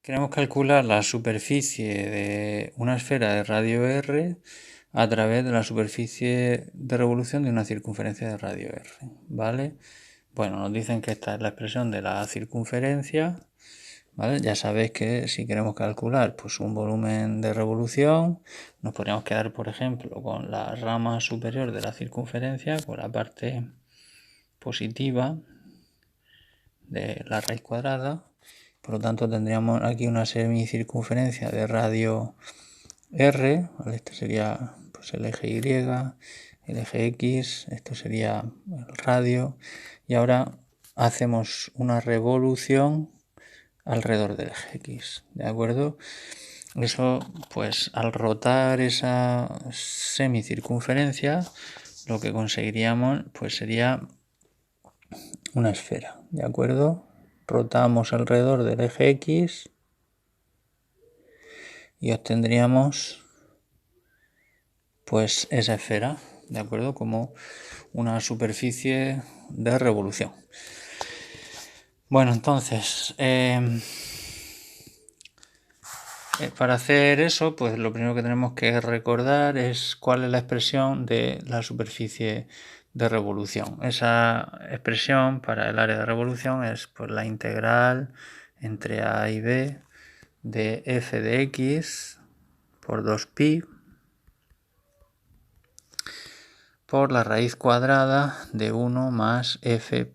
Queremos calcular la superficie de una esfera de radio r a través de la superficie de revolución de una circunferencia de radio r, ¿vale? Bueno, nos dicen que esta es la expresión de la circunferencia, ¿vale? Ya sabéis que si queremos calcular pues un volumen de revolución, nos podríamos quedar, por ejemplo, con la rama superior de la circunferencia, con la parte positiva de la raíz cuadrada. Por lo tanto, tendríamos aquí una semicircunferencia de radio r, ¿vale? Este sería pues, el eje y, el eje x, esto sería el radio, y ahora hacemos una revolución alrededor del eje x, ¿de acuerdo? Eso, pues al rotar esa semicircunferencia, lo que conseguiríamos pues sería una esfera, ¿de acuerdo? Rotamos alrededor del eje x y obtendríamos pues esa esfera, ¿de acuerdo? Como una superficie de revolución. Bueno, entonces, para hacer eso, pues lo primero que tenemos que recordar es cuál es la expresión de la superficie de revolución. Esa expresión para el área de revolución es pues, la integral entre a y b de f de x por 2pi por la raíz cuadrada de 1 más f'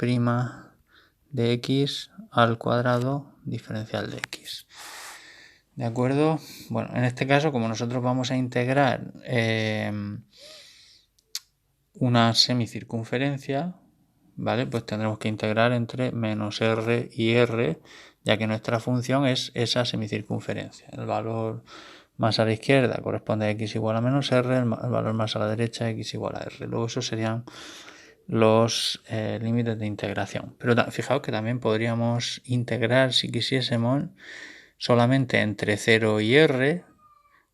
de x al cuadrado diferencial de x. ¿De acuerdo? Bueno, en este caso, como nosotros vamos a integrar una semicircunferencia, ¿vale? Pues tendremos que integrar entre menos r y r, ya que nuestra función es esa semicircunferencia. El valor más a la izquierda corresponde a x igual a menos r, el valor más a la derecha x igual a r. Luego esos serían los límites de integración. Pero fijaos que también podríamos integrar, si quisiésemos, solamente entre 0 y r,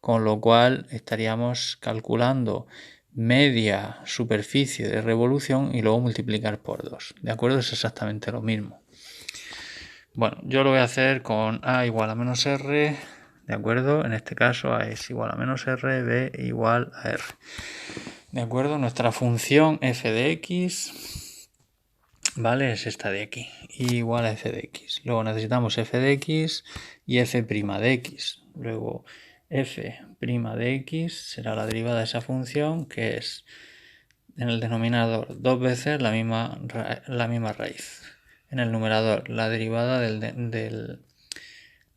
con lo cual estaríamos calculando media superficie de revolución y luego multiplicar por 2. ¿De acuerdo? Es exactamente lo mismo. Bueno, yo lo voy a hacer con a igual a menos r, ¿de acuerdo? En este caso a es igual a menos r, b igual a r. ¿De acuerdo? Nuestra función f de x, ¿vale? Es esta de aquí, igual a f de x. Luego necesitamos f de x y f' de x. Luego f' de x será la derivada de esa función, que es en el denominador dos veces la misma raíz. En el numerador la derivada de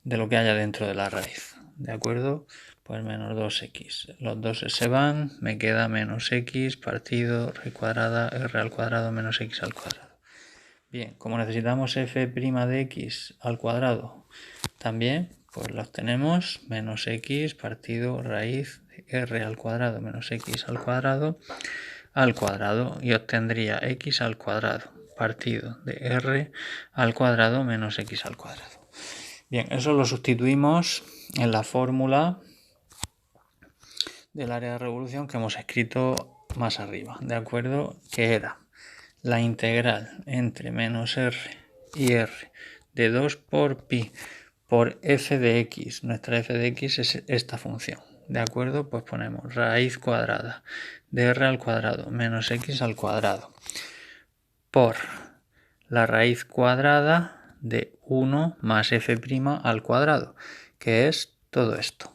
lo que haya dentro de la raíz. ¿De acuerdo? Pues menos 2x. Los 2 se van, me queda menos x partido r cuadrada r al cuadrado menos x al cuadrado. Bien, como necesitamos f' de x al cuadrado también, pues los tenemos menos x partido raíz de r al cuadrado menos x al cuadrado y obtendría x al cuadrado partido de r al cuadrado menos x al cuadrado. Bien, eso lo sustituimos en la fórmula del área de revolución que hemos escrito más arriba, ¿de acuerdo? Que era la integral entre menos r y r de 2 por pi por f de x. Nuestra f de x es esta función, ¿de acuerdo? Pues ponemos raíz cuadrada de r al cuadrado menos x al cuadrado por la raíz cuadrada de 1 más f' al cuadrado, que es todo esto.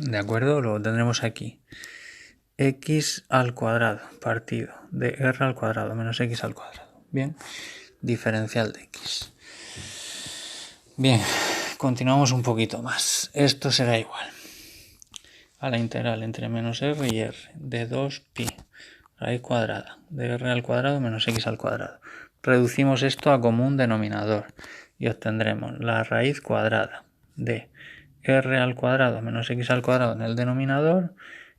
¿De acuerdo? Lo tendremos aquí. X al cuadrado partido de r al cuadrado menos x al cuadrado. Bien, diferencial de x. Bien, continuamos un poquito más. Esto será igual a la integral entre menos r y r de 2pi raíz cuadrada de r al cuadrado menos x al cuadrado. Reducimos esto a común denominador y obtendremos la raíz cuadrada de r al cuadrado menos x al cuadrado en el denominador,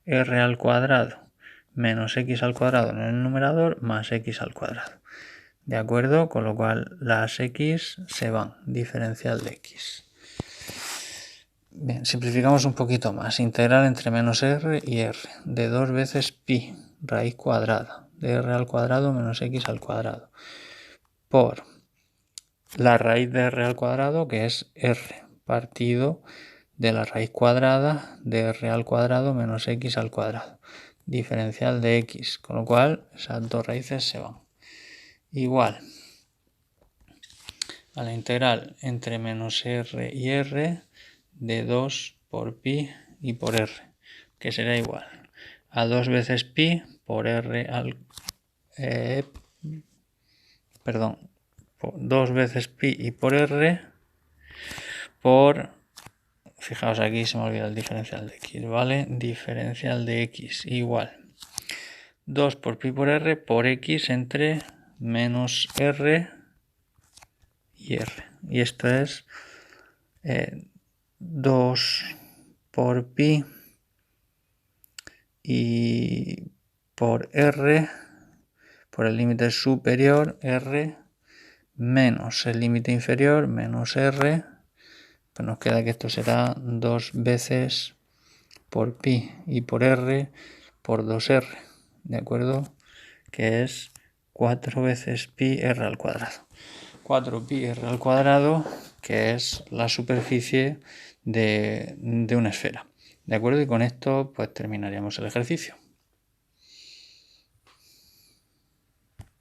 r al cuadrado menos x al cuadrado en el numerador más x al cuadrado. ¿De acuerdo? Con lo cual las x se van, diferencial de x. Bien, simplificamos un poquito más. Integral entre menos r y r de 2 veces pi raíz cuadrada de r al cuadrado menos x al cuadrado por la raíz de r al cuadrado, que es r partido de la raíz cuadrada de r al cuadrado menos x al cuadrado, diferencial de x, con lo cual esas dos raíces se van. Igual a la integral entre menos r y r de 2 por pi y por r, que será igual a 2 veces pi por r al... 2 veces pi y por r por... Fijaos, aquí se me olvida el diferencial de x, ¿vale? Diferencial de x igual 2 por pi por x entre menos r y r. Y esto es 2 por pi y por r, por el límite superior, r, menos el límite inferior, menos r. Pues nos queda que esto será 2 veces por pi y por r por 2r, ¿de acuerdo? Que es 4 veces pi r al cuadrado. 4 pi r al cuadrado, que es la superficie de una esfera. ¿De acuerdo? Y con esto pues terminaríamos el ejercicio.